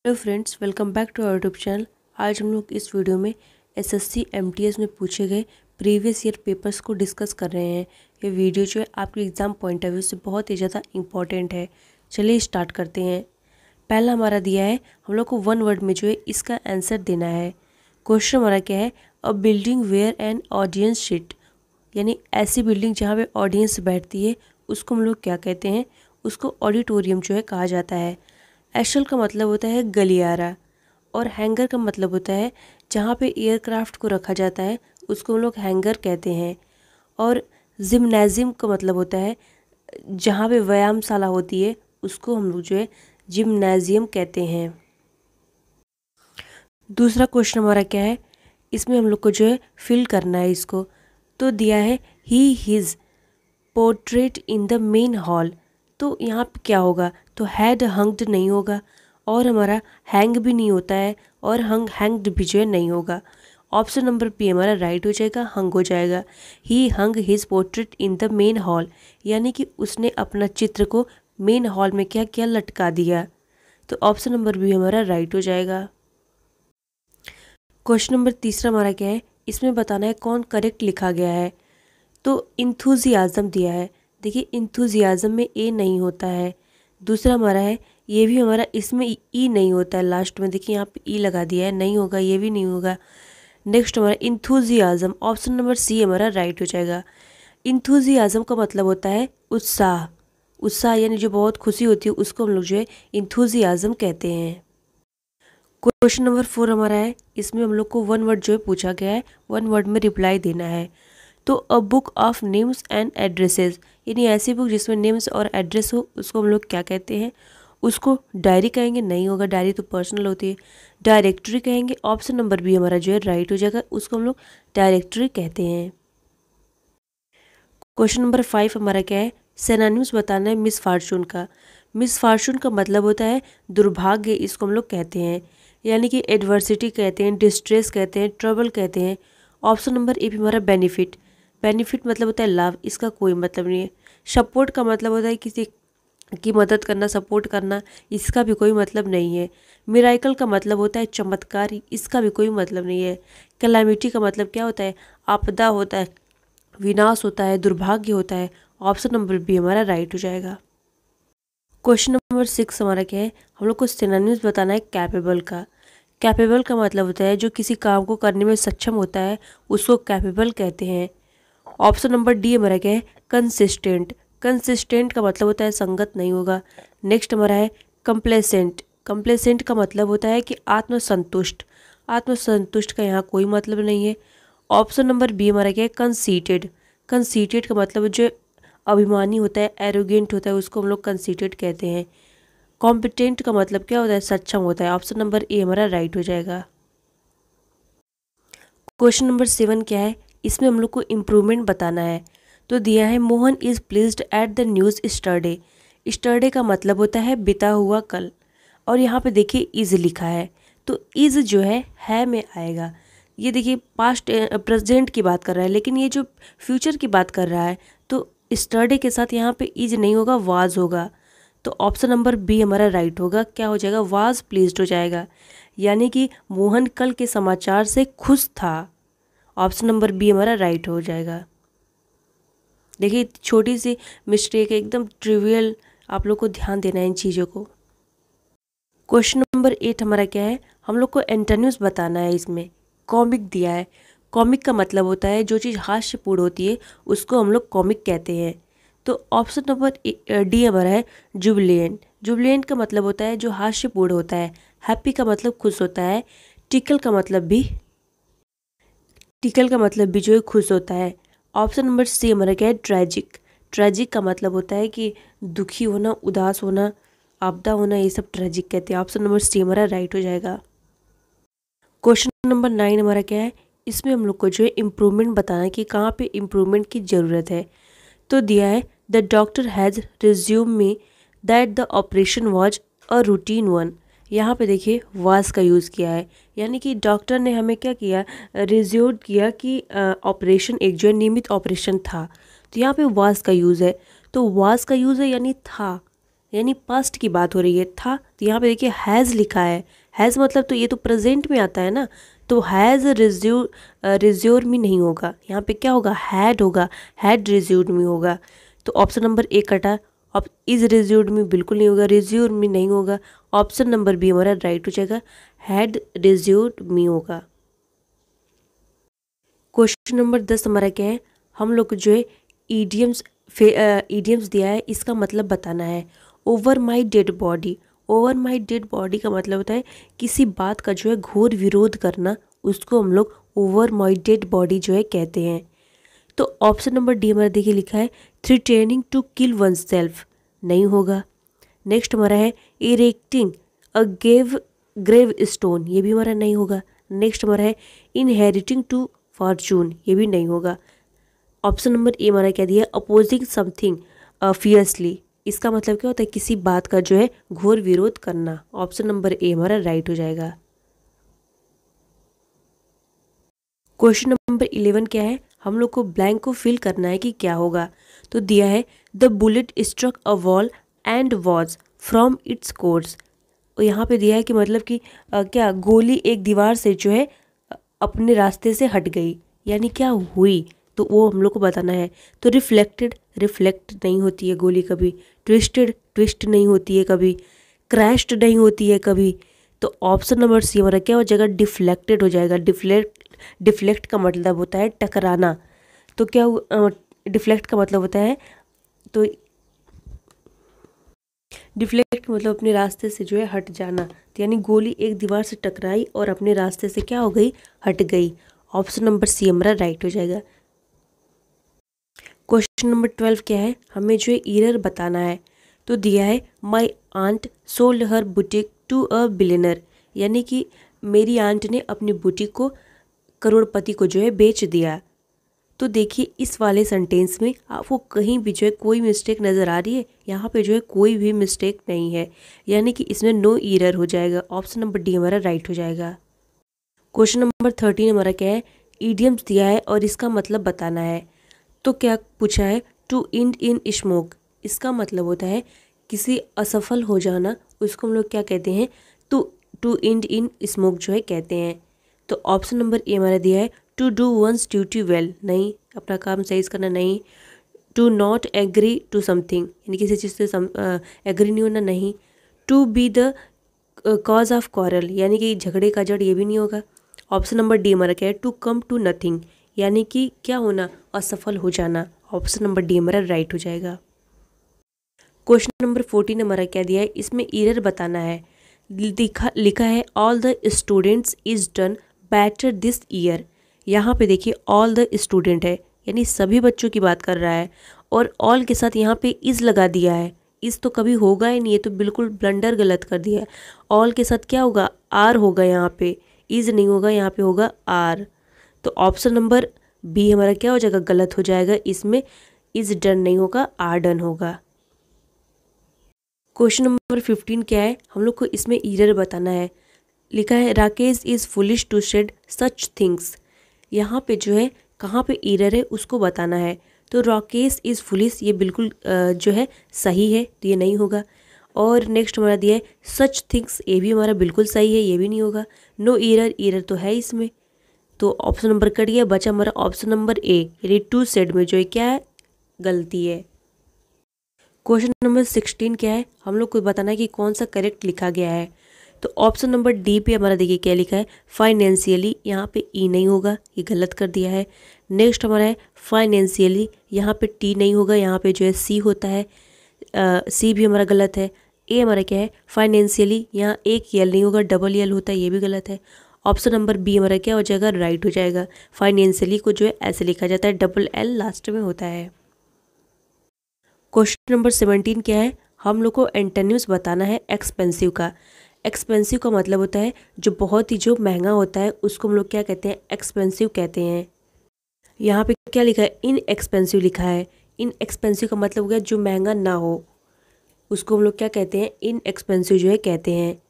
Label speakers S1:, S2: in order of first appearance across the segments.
S1: Hello friends, welcome back to our YouTube channel. आज हम लोग इस वीडियो में एसएससी एमटीएस में पूछे गए प्रीवियस ईयर पेपर्स को डिस्कस कर रहे हैं। ये वीडियो जो है आपके एग्ज़ाम पॉइंट ऑफ व्यू से बहुत ही ज़्यादा इंपॉर्टेंट है। चलिए स्टार्ट करते हैं। पहला हमारा दिया है, हम लोग को वन वर्ड में जो है इसका आंसर देना है। क्वेश्चन हमारा क्या है, a building where an audience sit, यानी ऐसी बिल्डिंग जहाँ पे ऑडियंस बैठती है उसको हम लोग क्या कहते हैं, उसको ऑडिटोरियम जो है कहा जाता है। एशल का मतलब होता है गलियारा, और हैंगर का मतलब होता है जहाँ पे एयरक्राफ्ट को रखा जाता है उसको हम लोग हैंगर कहते हैं। और जिम्नेजियम का मतलब होता है जहाँ पे व्यायामशाला होती है उसको हम लोग जो है जिम्नेजियम कहते हैं। दूसरा क्वेश्चन हमारा क्या है, इसमें हम लोग को जो है फिल करना है इसको। तो दिया है he his portrait in the main hall, तो यहाँ पे क्या होगा, तो हैड हंग्ड नहीं होगा, और हमारा हैंग भी नहीं होता है, और हैंग्ड भी जो है नहीं होगा। ऑप्शन नंबर बी हमारा राइट हो जाएगा, हंग हो जाएगा। He hung his portrait in the main hall, यानी कि उसने अपना चित्र को मेन हॉल में क्या किया, लटका दिया। तो ऑप्शन नंबर बी हमारा राइट हो जाएगा। क्वेश्चन नंबर तीसरा हमारा क्या है, इसमें बताना है कौन करेक्ट लिखा गया है। तो इंथुजियाज़म दिया है। देखिए इंथुजियाज़म में ए नहीं होता है। दूसरा हमारा है, ये भी हमारा इसमें ई नहीं होता है लास्ट में, देखिए यहाँ पे ई लगा दिया है, नहीं होगा, ये भी नहीं होगा। नेक्स्ट हमारा इंथुजियाज़म, ऑप्शन नंबर सी हमारा राइट हो जाएगा। इंथुजियाज़म का मतलब होता है उत्साह। उत्साह यानी जो बहुत खुशी होती है उसको हम लोग जो है इंथुजियाज़म कहते हैं। क्वेश्चन नंबर 4 हमारा है, इसमें हम लोग को वन वर्ड जो है पूछा गया है, वन वर्ड में रिप्लाई देना है। तो a book of names and addresses, यानी ऐसी बुक जिसमें नेम्स और एड्रेस हो उसको हम लोग क्या कहते हैं, उसको डायरी कहेंगे, नहीं होगा, डायरी तो पर्सनल होती है। डायरेक्टरी कहेंगे, ऑप्शन नंबर बी हमारा जो है राइट हो जाएगा, उसको हम लोग डायरेक्टरी कहते हैं। क्वेश्चन नंबर 5 हमारा क्या है, सिनोनिम्स बताना है मिस फॉर्चून का। मिस फॉर्चून का मतलब होता है दुर्भाग्य, इसको हम लोग कहते हैं, यानी कि एडवर्सिटी कहते हैं, डिस्ट्रेस कहते हैं, ट्रबल कहते हैं। ऑप्शन नंबर ए भी हमारा बेनिफिट। बेनिफिट मतलब होता है लाभ, इसका कोई मतलब नहीं है। सपोर्ट का मतलब होता है किसी की मदद करना, सपोर्ट करना, इसका भी कोई मतलब नहीं है। मिराइकल का मतलब होता है चमत्कार, इसका भी कोई मतलब नहीं है। कैलामिटी का मतलब क्या होता है, आपदा होता है, विनाश होता है, दुर्भाग्य होता है। ऑप्शन नंबर बी हमारा राइट हो जाएगा। क्वेश्चन नंबर 6 हमारा क्या है, हम लोग को सिनोनिम्स बताना है कैपेबल का। कैपेबल का मतलब होता है जो किसी काम को करने में सक्षम होता है उसको कैपेबल कहते हैं। ऑप्शन नंबर डी हमारा क्या है, कंसिस्टेंट। कंसिस्टेंट का मतलब होता है संगत, नहीं होगा। नेक्स्ट हमारा है कंप्लेसेंट। कंप्लेसेंट का मतलब होता है कि आत्मसंतुष्ट। आत्मसंतुष्ट का यहाँ कोई मतलब नहीं है। ऑप्शन नंबर बी हमारा क्या है, कंसीटेड। कंसीटेड का मतलब जो अभिमानी होता है, एरोगेंट होता है, उसको हम लोग कंसीटेड कहते हैं। कॉम्पिटेंट का मतलब क्या होता है, सक्षम होता है। ऑप्शन नंबर ए हमारा राइट हो जाएगा। क्वेश्चन नंबर 7 क्या है, इसमें हम लोग को इम्प्रूवमेंट बताना है। तो दिया है Mohan is pleased at the news yesterday. Yesterday का मतलब होता है बिता हुआ कल, और यहाँ पे देखिए इज़ लिखा है, तो इज़ जो है में आएगा। ये देखिए पास्ट प्रेजेंट की बात कर रहा है, लेकिन ये जो फ्यूचर की बात कर रहा है, तो स्टरडे के साथ यहाँ पे इज़ नहीं होगा, वाज होगा। तो ऑप्शन नंबर बी हमारा राइट होगा, क्या हो जाएगा, वाज प्लीज्ड हो जाएगा, यानी कि मोहन कल के समाचार से खुश था। ऑप्शन नंबर बी हमारा राइट हो जाएगा। देखिए छोटी सी मिस्टेक है, एकदम ट्रिवियल, आप लोग को ध्यान देना है इन चीज़ों को। क्वेश्चन नंबर 8 हमारा क्या है, हम लोग को एंटोनिम्स बताना है। इसमें कॉमिक दिया है। कॉमिक का मतलब होता है जो चीज़ हास्यपूर्ण होती है उसको हम लोग कॉमिक कहते हैं। तो ऑप्शन नंबर डी हमारा है जुबिलियंट। जुबिलियंट का मतलब होता है जो हास्यपूर्ण होता है। हैप्पी का मतलब खुश होता है। टिकल का मतलब भी जो है खुश होता है। ऑप्शन नंबर सी हमारा क्या है, ट्रैजिक। ट्रैजिक का मतलब होता है कि दुखी होना, उदास होना, आपदा होना, ये सब ट्रैजिक कहते हैं। ऑप्शन नंबर सी हमारा राइट हो जाएगा। क्वेश्चन नंबर 9 हमारा क्या है, इसमें हम लोग को जो है इम्प्रूवमेंट बताना है कि कहाँ पे इम्प्रूवमेंट की ज़रूरत है। तो दिया है the doctor has resume me that the operation was a routine one. यहाँ पे देखिए वाज का यूज़ किया है, यानी कि डॉक्टर ने हमें क्या किया, रिज्यूम किया कि ऑपरेशन एक जो है नियमित ऑपरेशन था। तो यहाँ पे वाज का यूज़ है, तो वाज का यूज़ है यानी था, यानी पास्ट की बात हो रही है। था तो यहाँ पे देखिए हैज़ लिखा है। हैज़ मतलब तो ये तो प्रेजेंट में आता है ना, तो हैज़ रिज्यूर में नहीं होगा, यहाँ पे क्या होगा, हैड होगा, हैड रिज्यूड में होगा। तो ऑप्शन नंबर ए कटा। अब इज रिज्यूड में बिल्कुल नहीं होगा, रिज्यूर में नहीं होगा। ऑप्शन नंबर बी हमारा राइट हो जाएगा, हैड रिज्यूड में होगा। क्वेश्चन नंबर 10 हमारा क्या है, हम लोग को जो है ईडियम्स दिया है, इसका मतलब बताना है। Over my dead body, over my dead body का मतलब होता है किसी बात का जो है घोर विरोध करना, उसको हम लोग ओवर माई डेड बॉडी जो है कहते हैं। तो ऑप्शन नंबर डी हमारा देखिए लिखा है threatening to kill one self, नहीं होगा। नेक्स्ट हमारा है इरेक्टिंग अ ग्रेव स्टोन, ये भी हमारा नहीं होगा। नेक्स्ट हमारा है इनहेरिटिंग टू फॉर्चून, ये भी नहीं होगा। ऑप्शन नंबर ए हमारा क्या दिया, अपोजिंग समथिंग फियर्सली, इसका मतलब क्या होता है किसी बात का जो है घोर विरोध करना। ऑप्शन नंबर ए हमारा राइट हो जाएगा। क्वेश्चन नंबर 11 क्या है, हम लोग को ब्लैंक को फिल करना है कि क्या होगा। तो दिया है the bullet struck a wall and was from its course, और यहाँ पे दिया है कि मतलब कि क्या गोली एक दीवार से जो है अपने रास्ते से हट गई, यानी क्या हुई, तो वो हम लोग को बताना है। तो रिफ्लेक्टेड, रिफ्लेक्ट नहीं होती है गोली कभी। ट्विस्टेड, ट्विस्ट नहीं होती है कभी। क्रैश्ड नहीं होती है कभी। तो ऑप्शन नंबर सी हमारा क्या हो जाएगा, डिफ्लेक्टेड हो जाएगा। डिफ्लेक्ट का मतलब होता है टकराना। तो क्या डिफ्लेक्ट का मतलब होता है, तो डिफ्लेक्ट मतलब अपने रास्ते से जो है हट जाना, तो यानी गोली एक दीवार से टकराई और अपने रास्ते से क्या हो गई, हट गई। ऑप्शन नंबर सी हमारा राइट हो जाएगा। क्वेश्चन नंबर 12 क्या है, हमें जो है ईरर बताना है। तो दिया है my aunt sold her boutique to a billionaire, यानी कि मेरी आंट ने अपनी बुटीक को करोड़पति को जो है बेच दिया। तो देखिए इस वाले सेंटेंस में आपको कहीं भी जो है कोई मिस्टेक नज़र आ रही है, यहाँ पे जो है कोई भी मिस्टेक नहीं है, यानी कि इसमें नो ईरर हो जाएगा। ऑप्शन नंबर डी हमारा राइट हो जाएगा। क्वेश्चन नंबर 13 हमारा क्या है, ईडियम्स दिया है और इसका मतलब बताना है। तो क्या पूछा है, टू इंड इन स्मोक, इसका मतलब होता है किसी असफल हो जाना, उसको हम लोग क्या कहते हैं, टू इंड इन स्मोक जो है कहते हैं। तो ऑप्शन नंबर ए हमारा दिया है to do one's duty well, नहीं, अपना काम सही से करना, नहीं। To not agree to something, यानी किसी चीज़ से एग्री नहीं होना, नहीं। To be the cause of quarrel, यानी कि झगड़े का जड़, ये भी नहीं होगा। ऑप्शन नंबर डी हमारा क्या है, टू कम टू नथिंग, यानी कि क्या होना, असफल हो जाना। ऑप्शन नंबर डी हमारा राइट हो जाएगा। क्वेश्चन नंबर 14 हमारा क्या दिया है, इसमें ईरर बताना है। लिखा है all the students is done better this year, यहाँ पे देखिए ऑल द स्टूडेंट है, यानी सभी बच्चों की बात कर रहा है, और ऑल के साथ यहाँ पे इज लगा दिया है। इस तो कभी होगा ही नहीं, ये तो बिल्कुल ब्लंडर गलत कर दिया है। ऑल के साथ क्या होगा, आर होगा, यहाँ पे इज नहीं होगा, यहाँ पे होगा आर। तो ऑप्शन नंबर बी हमारा क्या हो जाएगा, गलत हो जाएगा, इसमें इज डन नहीं होगा, आर डन होगा। क्वेश्चन नंबर 15 क्या है, हम लोग को इसमें ईरर बताना है। लिखा है Rakesh is foolish to shed such things, यहाँ पे जो है कहाँ पे ईरर है उसको बताना है। तो राकेश इज फुलिश, ये बिल्कुल जो है सही है, तो ये नहीं होगा। और नेक्स्ट हमारा दिया है सच थिंग्स, ये भी हमारा बिल्कुल सही है, ये भी नहीं होगा। नो ईरर, ईरर तो है इसमें, तो ऑप्शन नंबर कट गया, बचा हमारा ऑप्शन नंबर ए, यानी टू सेड में जो है क्या है, गलती है। क्वेश्चन नंबर 16 क्या है, हम लोग को बताना है कि कौन सा करेक्ट लिखा गया है। तो ऑप्शन नंबर डी पे हमारा देखिए क्या लिखा है, फाइनेंशियली, यहाँ पे ई नहीं होगा, ये गलत कर दिया है। नेक्स्ट हमारा है फाइनेंशियली, यहाँ पे टी नहीं होगा, यहाँ पे जो है सी होता है, सी भी हमारा गलत है। ए हमारा क्या है, फाइनेंशियली, यहाँ एक यल नहीं होगा, डबल यल होता है, ये भी गलत है। ऑप्शन नंबर बी हमारा क्या हो जाएगा, राइट हो जाएगा। फाइनेंशियली को जो है ऐसे लिखा जाता है, डबल एल लास्ट में होता है। क्वेश्चन नंबर 17 क्या है, हम लोग को एंटोनिम्स बताना है एक्सपेंसिव का। एक्सपेंसिव का मतलब होता है जो बहुत ही जो महंगा होता है, उसको हम लोग क्या कहते हैं, एक्सपेंसिव कहते हैं। यहाँ पे क्या लिखा है, इन एक्सपेंसिव लिखा है। इन एक्सपेंसिव का मतलब हो गया जो महंगा ना हो, उसको हम लोग क्या कहते हैं, इन एक्सपेंसिव जो है कहते हैं।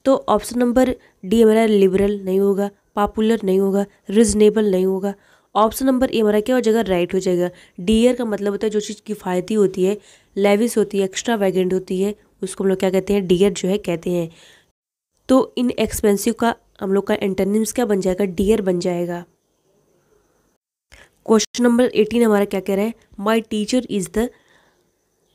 S1: तो ऑप्शन नंबर डी हमारा लिबरल नहीं होगा, पॉपुलर नहीं होगा, रिजनेबल नहीं होगा। ऑप्शन नंबर ए हमारा क्या हो जाएगा, राइट हो जाएगा। डियर का मतलब होता है जो चीज़ किफ़ायती होती है, लेविस होती है, एक्स्ट्रा वैगेंट होती है, उसको हम लोग क्या कहते हैं, डियर जो है कहते हैं। तो इन एक्सपेंसिव का हम लोग का एंटोनिम्स क्या बन जाएगा, डियर बन जाएगा। क्वेश्चन नंबर 18 हमारा क्या कह रहा है, my teacher is the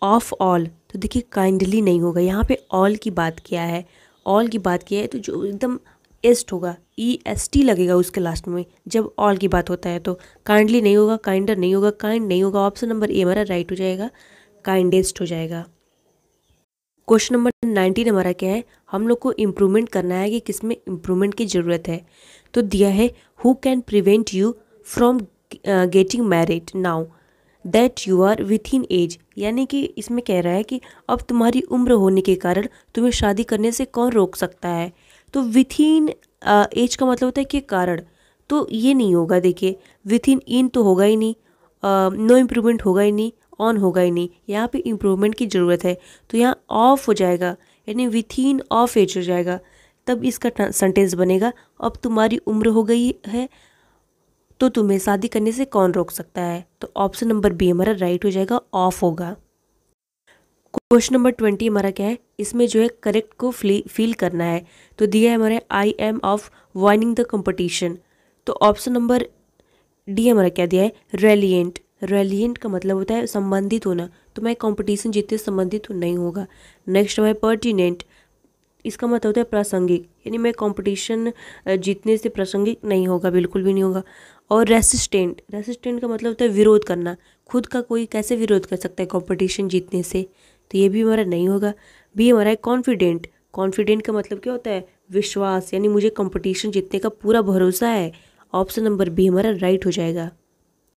S1: of all. तो देखिए काइंडली नहीं होगा, यहाँ पे ऑल की बात किया है, ऑल की बात किया है, तो जो एकदम एस्ट होगा, EST लगेगा उसके लास्ट में जब ऑल की बात होता है। तो काइंडली नहीं होगा, काइंडर नहीं होगा, काइंड नहीं होगा। ऑप्शन नंबर ए हमारा राइट हो जाएगा, काइंडेस्ट हो जाएगा। क्वेश्चन नंबर 19 हमारा क्या है, हम लोग को इम्प्रूवमेंट करना है कि किस में इम्प्रूवमेंट की ज़रूरत है। तो दिया है, who can prevent you from getting married now that you are with in age. यानी कि इसमें कह रहा है कि अब तुम्हारी उम्र होने के कारण तुम्हें शादी करने से कौन रोक सकता है। तो विथ इन एज का मतलब होता है कि कारण, तो ये नहीं होगा। देखिए विथ इन तो होगा ही नहीं, नो इम्प्रूवमेंट होगा ही नहीं, ऑन होगा ही नहीं, यहाँ पे इम्प्रूवमेंट की ज़रूरत है। तो यहाँ ऑफ हो जाएगा, यानी विथ इन ऑफ एज हो जाएगा, तब इसका सेंटेंस बनेगा, अब तुम्हारी उम्र हो गई है तो तुम्हें शादी करने से कौन रोक सकता है। तो ऑप्शन नंबर बी हमारा राइट हो जाएगा, ऑफ होगा। क्वेश्चन नंबर 20 हमारा क्या है, इसमें जो है करेक्ट को फील करना है। तो दिया है हमारे, I am of whining the competition. तो ऑप्शन नंबर डी हमारा क्या दिया है, रेलिएंट। रेलिएंट का मतलब होता है संबंधित होना, तो मैं कंपटीशन जीतने से संबंधित नहीं होगा। नेक्स्ट हमारे पर्टिनेंट, इसका मतलब होता है प्रासंगिक, यानी मैं कंपटीशन जीतने से प्रासंगिक नहीं होगा, बिल्कुल भी नहीं होगा। और रेसिस्टेंट, रेसिस्टेंट का मतलब होता है विरोध करना, खुद का कोई कैसे विरोध कर सकता है कंपटीशन जीतने से, तो ये भी हमारा नहीं होगा। बी हमारा है कॉन्फिडेंट। कॉन्फिडेंट का मतलब क्या होता है, विश्वास, यानी मुझे कंपटीशन जीतने का पूरा भरोसा है। ऑप्शन नंबर बी हमारा राइट हो जाएगा।